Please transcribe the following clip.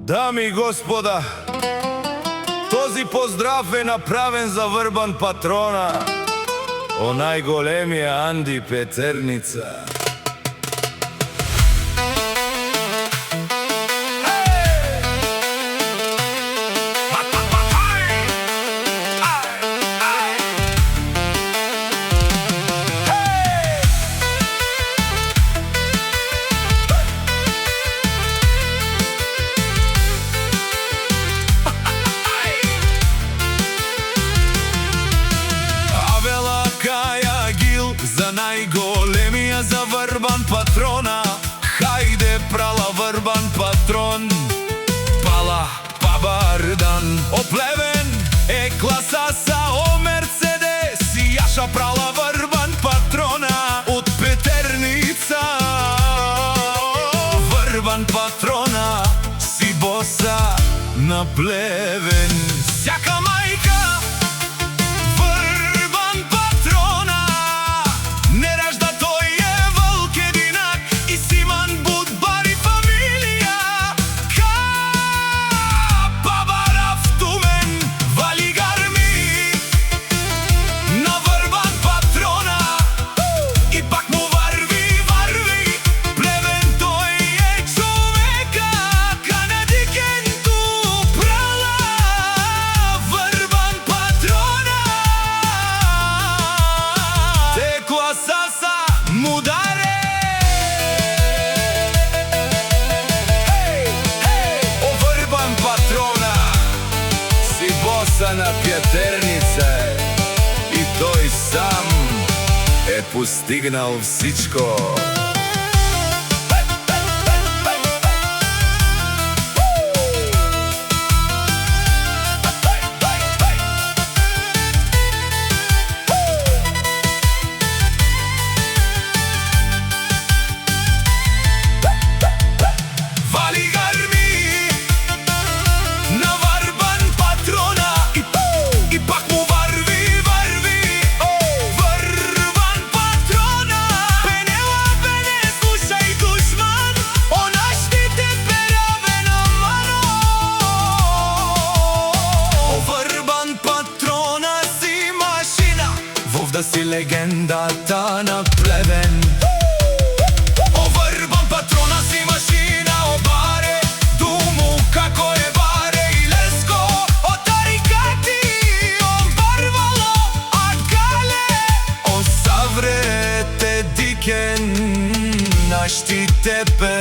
Дами и господа, този поздрав е направен за Врбан патрона, онај големија Анди Петерница. За најголемија, за Врбан патрона, хајде прала Врбан патрон. Пала Пабардан, о плевен, е класа са, о Мерцедес, јаша прала Врбан патрона од Петерница. Врбан патрона, си боса на плевен. Сјака мајка на Петерница, и тој сам е постигнал всичко. Да си легендата на плевен. О Врбан патрона си машина, о баре, думу како е баре и леско, о тарикати, о барвало, а гале, о саврете дикен, наштите пе